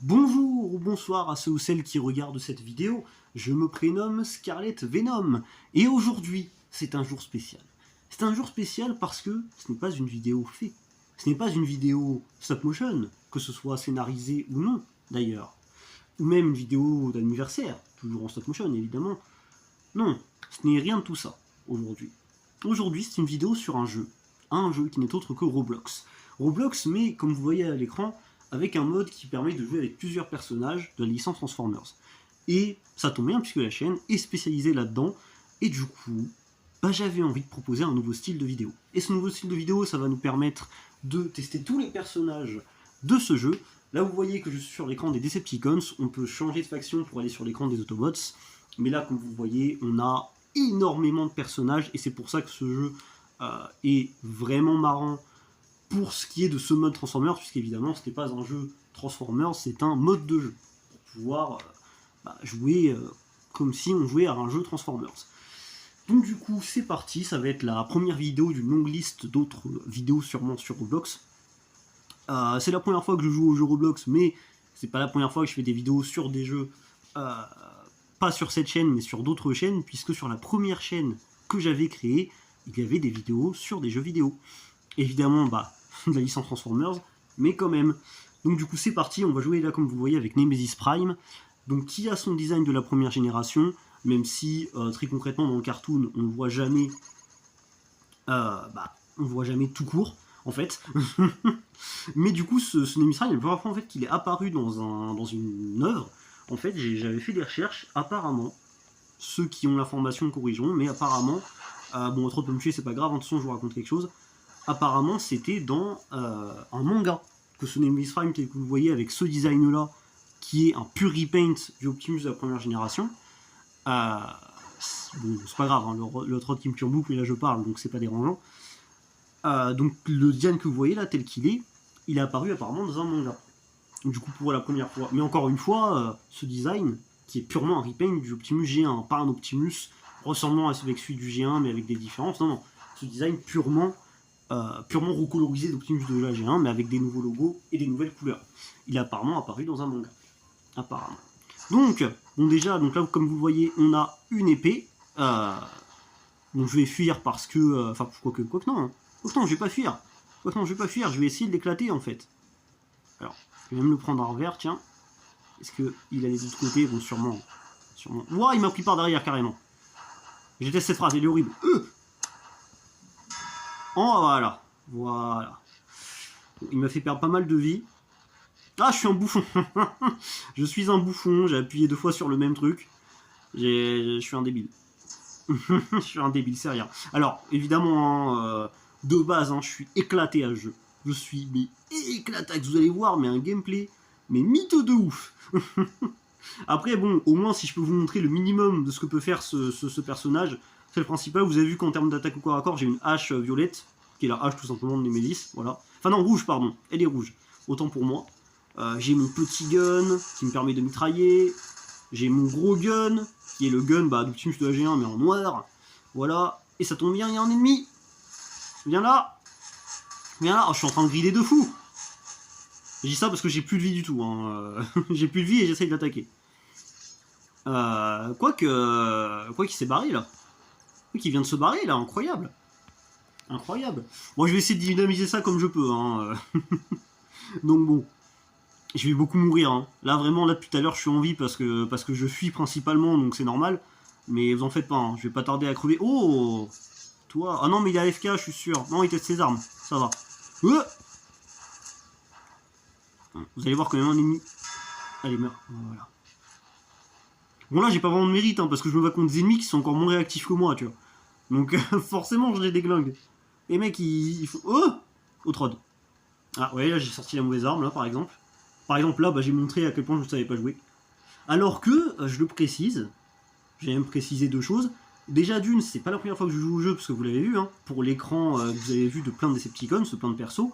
Bonjour ou bonsoir à ceux ou celles qui regardent cette vidéo, je me prénomme Scarlet Venom, et aujourd'hui, c'est un jour spécial. C'est un jour spécial parce que ce n'est pas une vidéo fait. Ce n'est pas une vidéo stop motion, que ce soit scénarisé ou non, d'ailleurs. Ou même une vidéo d'anniversaire, toujours en stop motion, évidemment. Non, ce n'est rien de tout ça, aujourd'hui. Aujourd'hui, c'est une vidéo sur un jeu qui n'est autre que Roblox. Roblox, mais comme vous voyez à l'écran, avec un mode qui permet de jouer avec plusieurs personnages de la licence Transformers. Et ça tombe bien puisque la chaîne est spécialisée là-dedans, et du coup, j'avais envie de proposer un nouveau style de vidéo. Et ce nouveau style de vidéo, ça va nous permettre de tester tous les personnages de ce jeu. Là, vous voyez que je suis sur l'écran des Decepticons, on peut changer de faction pour aller sur l'écran des Autobots, mais là, comme vous voyez, on a énormément de personnages, et c'est pour ça que ce jeu est vraiment marrant pour ce qui est de ce mode Transformers, puisqu'évidemment, ce n'est pas un jeu Transformers, c'est un mode de jeu, pour pouvoir jouer comme si on jouait à un jeu Transformers. Donc du coup, c'est parti, ça va être la première vidéo d'une longue liste d'autres vidéos sûrement sur Roblox. C'est la première fois que je joue au jeu Roblox, mais c'est pas la première fois que je fais des vidéos sur des jeux, pas sur cette chaîne, mais sur d'autres chaînes, puisque sur la première chaîne que j'avais créée, il y avait des vidéos sur des jeux vidéo. Évidemment, de la licence Transformers, mais quand même. Donc du coup, c'est parti, on va jouer là, comme vous voyez, avec Nemesis Prime, donc qui a son design de la première génération, même si, très concrètement, dans le cartoon, on le voit jamais, on voit jamais tout court, en fait. Mais du coup, ce Nemesis Prime, la première fois en fait, qu'il est apparu dans une œuvre, en fait, j'avais fait des recherches, apparemment, ceux qui ont l'information corrigeront, mais apparemment, bon, trop de me tuer, c'est pas grave, de toute façon, je vous raconte quelque chose. Apparemment, c'était dans un manga, que ce Nemesis Prime tel que vous voyez avec ce design-là, qui est un pur repaint du Optimus de la première génération. Bon, c'est pas grave, hein, le Trot Kim Turbo, mais là je parle, donc c'est pas dérangeant. Donc le design que vous voyez là, tel qu'il est, il est apparu apparemment dans un manga. Du coup, pour la première fois. Mais encore une fois, ce design, qui est purement un repaint du Optimus G1, pas un Optimus ressemblant avec celui du G1, mais avec des différences. Non, non, ce design purement recolorisé d'Optimus de la G1, mais avec des nouveaux logos et des nouvelles couleurs. Il est apparemment apparu dans un manga. Apparemment. Donc, bon déjà, donc là, comme vous le voyez, on a une épée. Donc je vais fuir parce que... Enfin, quoi que non. Hein. Quoique non, je vais pas fuir. Quoique non, je vais pas fuir, je vais essayer de l'éclater, en fait. Alors, je vais même le prendre en revers, tiens. Est-ce qu'il allait de l'autre côté? Bon, sûrement. Ouah, il m'a pris par derrière, carrément. Je déteste cette phrase, elle est horrible. Oh, voilà. Voilà. Il m'a fait perdre pas mal de vie. Ah, je suis un bouffon. Je suis un bouffon, j'ai appuyé 2 fois sur le même truc. Je suis un débile. Je suis un débile, c'est rien. Alors, évidemment, hein, de base, hein, je suis éclaté à ce jeu. Je suis éclatax, vous allez voir, mais un gameplay, mais mytho de ouf. Après, bon, au moins, si je peux vous montrer le minimum de ce que peut faire ce personnage, c'est le principal. Vous avez vu qu'en termes d'attaque au corps à corps, j'ai une hache violette, qui est la hache tout simplement de Nemesis, voilà. Enfin non, rouge, pardon, elle est rouge, autant pour moi. J'ai mon petit gun, qui me permet de mitrailler. J'ai mon gros gun, qui est le gun d'Optimus de la G1, mais en noir. Voilà, et ça tombe bien, il y a un ennemi. Viens là. Viens là, oh, je suis en train de grider de fou. Je dis ça parce que j'ai plus de vie du tout, hein. J'ai plus de vie et j'essaye d'attaquer. Quoi qu'il s'est barré là. Qui vient de se barrer là, incroyable. Incroyable. Moi je vais essayer de dynamiser ça comme je peux, hein. Donc bon. Je vais beaucoup mourir, hein. Là vraiment, là depuis tout à l'heure je suis en vie parce que je fuis principalement, donc c'est normal. Mais vous en faites pas, hein. Je vais pas tarder à crever. Oh, toi. Ah non mais il est AFK, je suis sûr. Non, il teste ses armes, ça va. Vous allez voir quand même un ennemi. Allez, meurs. Voilà. Bon là j'ai pas vraiment de mérite, hein, parce que je me bats contre des ennemis qui sont encore moins réactifs que moi, tu vois. Donc forcément je les déglingue. Les mecs ils font... Oh, au trod. Ah ouais, là j'ai sorti la mauvaise arme, là par exemple. Par exemple là, j'ai montré à quel point je ne savais pas jouer. Alors que, je le précise, j'ai même précisé 2 choses. Déjà d'une, c'est pas la première fois que je joue au jeu, parce que vous l'avez vu, hein, pour l'écran que vous avez vu de plein de Decepticons, de plein de persos,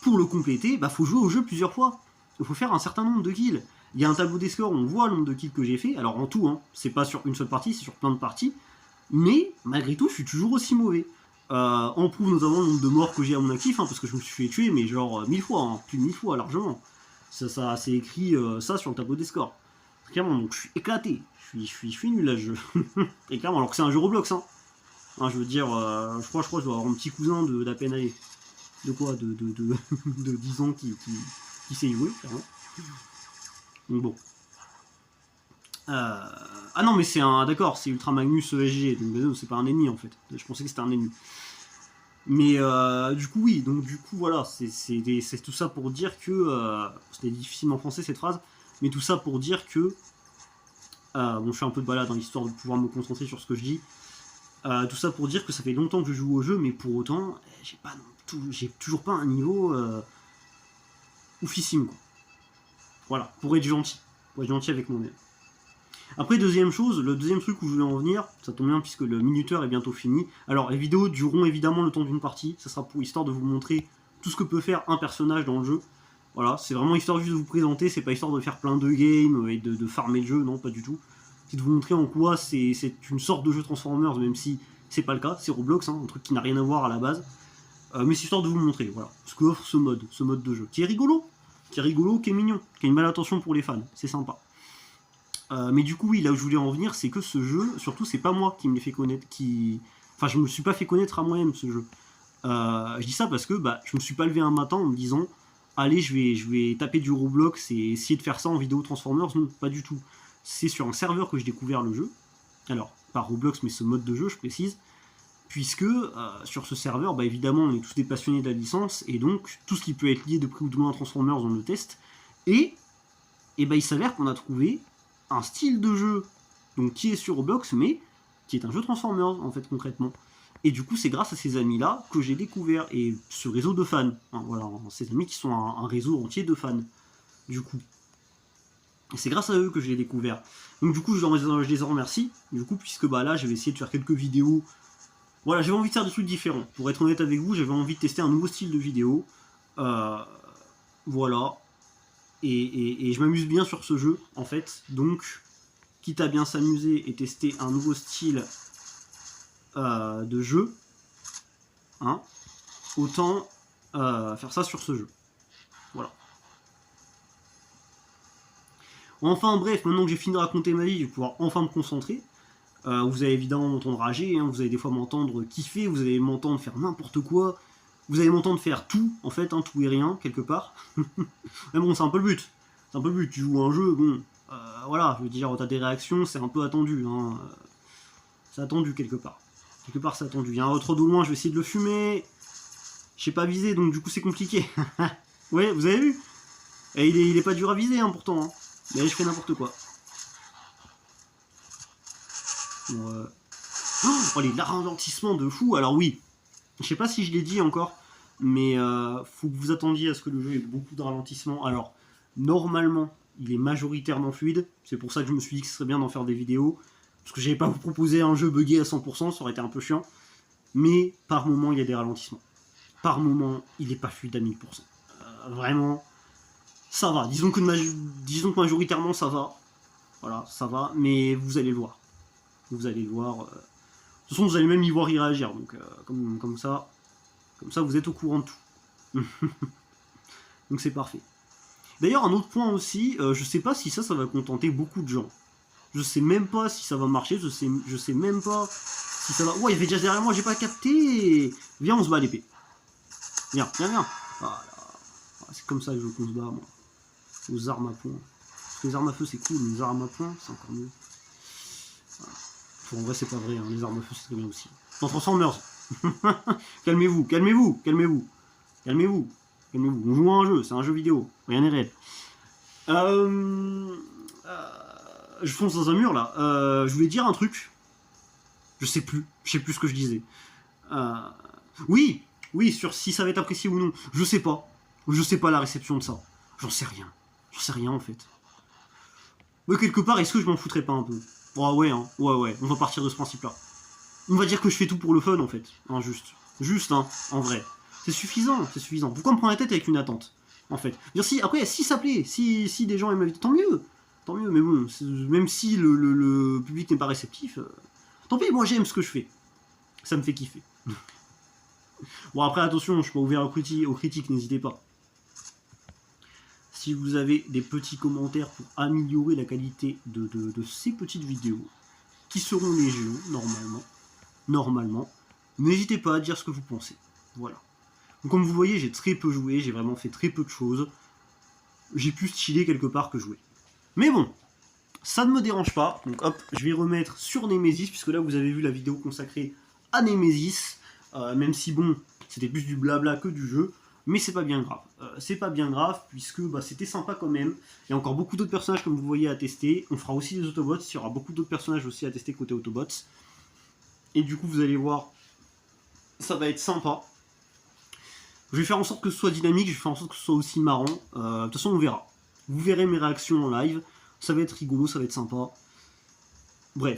pour le compléter, faut jouer au jeu plusieurs fois. Il faut faire un certain nombre de kills. Il y a un tableau des scores, on voit le nombre de kills que j'ai fait, alors en tout, hein, c'est pas sur une seule partie, c'est sur plein de parties, mais malgré tout, je suis toujours aussi mauvais. En prouve notamment le nombre de morts que j'ai à mon actif, hein, parce que je me suis fait tuer, mais genre 1000 fois, hein, plus de 1000 fois, largement. Ça c'est écrit ça sur le tableau des scores. Clairement, donc je suis éclaté. Je suis nul à ce jeu. Et clairement, alors que c'est un jeu Roblox, hein. Hein, je veux dire, je crois que je dois avoir un petit cousin d'à peine aller. De quoi de 10 ans qui sait jouer, clairement. Donc bon. Ah non, mais c'est un. D'accord, c'est Ultra Magnus ESG, donc c'est pas un ennemi en fait. Je pensais que c'était un ennemi. Mais du coup, oui, donc du coup, voilà, c'est tout ça pour dire que. C'était difficile en français cette phrase, mais tout ça pour dire que. Bon, je fais un peu de balade dans l'histoire de pouvoir me concentrer sur ce que je dis. Tout ça pour dire que ça fait longtemps que je joue au jeu, mais pour autant, j'ai toujours pas un niveau oufissime, quoi. Voilà, pour être gentil avec moi-même. Après, deuxième chose, le deuxième truc où je voulais en venir, ça tombe bien puisque le minuteur est bientôt fini. Alors, les vidéos dureront évidemment le temps d'une partie, ça sera pour histoire de vous montrer tout ce que peut faire un personnage dans le jeu. Voilà, c'est vraiment histoire juste de vous présenter, c'est pas histoire de faire plein de games et de farmer le jeu, non, pas du tout. C'est de vous montrer en quoi c'est une sorte de jeu Transformers, même si c'est pas le cas, c'est Roblox, hein, un truc qui n'a rien à voir à la base. Mais c'est histoire de vous montrer, voilà, ce que offre ce mode de jeu, qui est rigolo, qui est mignon, qui a une belle attention pour les fans, c'est sympa. Mais du coup, oui, là où je voulais en venir, c'est que ce jeu, surtout, c'est pas moi qui me l'ai fait connaître, Enfin, je me suis pas fait connaître à moi-même, ce jeu. Je dis ça parce que je me suis pas levé un matin en me disant allez, je vais taper du Roblox et essayer de faire ça en vidéo Transformers. Non, pas du tout. C'est sur un serveur que j'ai découvert le jeu. Alors, pas Roblox, mais ce mode de jeu, je précise. Puisque sur ce serveur, évidemment, on est tous des passionnés de la licence, et donc tout ce qui peut être lié de près ou de loin à Transformers, on le teste. Et il s'avère qu'on a trouvé un style de jeu donc, qui est sur Roblox, mais qui est un jeu Transformers, en fait, concrètement. Et du coup, c'est grâce à ces amis-là que j'ai découvert, et ce réseau de fans. Hein, voilà, ces amis qui sont un réseau entier de fans, du coup. Et c'est grâce à eux que je l'ai découvert. Donc du coup, je les en remercie, du coup, puisque là, je vais essayer de faire quelques vidéos. Voilà, j'avais envie de faire des trucs différents. Pour être honnête avec vous, j'avais envie de tester un nouveau style de vidéo. Voilà. Et je m'amuse bien sur ce jeu, en fait. Donc, quitte à bien s'amuser et tester un nouveau style de jeu, hein, autant faire ça sur ce jeu. Voilà. Enfin bref, maintenant que j'ai fini de raconter ma vie, je vais pouvoir enfin me concentrer. Vous allez évidemment m'entendre rager, hein, vous allez des fois m'entendre kiffer, vous allez m'entendre faire n'importe quoi, vous allez m'entendre faire tout, en fait, hein, tout et rien, quelque part. Mais bon, c'est un peu le but. C'est un peu le but, tu joues à un jeu, bon, voilà, je veux dire, t'as des réactions, c'est un peu attendu, hein. C'est attendu quelque part. Quelque part, c'est attendu. Il y a un autre de loin, je vais essayer de le fumer. J'ai pas visé, donc du coup, c'est compliqué. Ouais, vous avez vu? Et il est pas dur à viser, hein, pourtant, hein. Mais je fais n'importe quoi. Bon, oh, les ralentissements de fou. Alors oui, je sais pas si je l'ai dit encore, mais faut que vous attendiez à ce que le jeu ait beaucoup de ralentissements. Alors, normalement, il est majoritairement fluide. C'est pour ça que je me suis dit que ce serait bien d'en faire des vidéos. Parce que j'avais pas vous proposer un jeu buggé à 100%, ça aurait été un peu chiant. Mais par moment, il y a des ralentissements. Par moment, il est pas fluide à 1000%. Vraiment, ça va. Disons que majoritairement, ça va. Voilà, ça va. Mais vous allez le voir. Vous allez le voir. De toute façon, vous allez même y voir y réagir. Donc, comme ça, vous êtes au courant de tout. Donc, c'est parfait. D'ailleurs, un autre point aussi, je sais pas si ça va contenter beaucoup de gens. Je sais même pas si ça va marcher. Je sais même pas si ça va. Oh, il y avait déjà derrière moi, j'ai pas capté. Viens, on se bat à l'épée. Viens. Voilà. C'est comme ça que je veux qu'on se bat, moi. Aux armes à poing. Parce que les armes à feu, c'est cool, mais les armes à poing, c'est encore mieux. Voilà. En vrai, c'est pas vrai, hein. Les armes à feu, c'est très bien aussi. Dans Transformers. Calmez-vous. On joue à un jeu, c'est un jeu vidéo. Rien n'est réel. Je fonce dans un mur, là. Je voulais dire un truc. Je sais plus ce que je disais. Oui, sur si ça va être apprécié ou non. Je sais pas la réception de ça. J'en sais rien, en fait. Mais quelque part, est-ce que je m'en foutrais pas un peu? Oh ouais, hein. Ouais, on va partir de ce principe-là. On va dire que je fais tout pour le fun, en fait. Hein, juste, hein, en vrai. C'est suffisant. Pourquoi me prendre la tête avec une attente, en fait? Après, si ça plaît, si des gens aiment ma vidéo, tant mieux, mais bon, même si le public n'est pas réceptif, tant pis, moi j'aime ce que je fais. Ça me fait kiffer. Bon, après, attention, je suis pas ouvert aux critiques, n'hésitez pas. si vous avez des petits commentaires pour améliorer la qualité de ces petites vidéos, qui seront légion, normalement, n'hésitez pas à dire ce que vous pensez. Voilà. Donc comme vous voyez, j'ai très peu joué, j'ai vraiment fait très peu de choses. J'ai plus chillé quelque part que jouer. Mais bon, ça ne me dérange pas. Donc hop, je vais remettre sur Nemesis, puisque là vous avez vu la vidéo consacrée à Nemesis. Même si bon, c'était plus du blabla que du jeu. Mais c'est pas bien grave. C'est pas bien grave, puisque c'était sympa quand même. Il y a encore beaucoup d'autres personnages, comme vous voyez, à tester. On fera aussi des Autobots. Il y aura beaucoup d'autres personnages aussi à tester côté Autobots. Et du coup, vous allez voir, ça va être sympa. Je vais faire en sorte que ce soit dynamique, je vais faire en sorte que ce soit aussi marrant. De toute façon, on verra. Vous verrez mes réactions en live. Ça va être rigolo, ça va être sympa. Bref,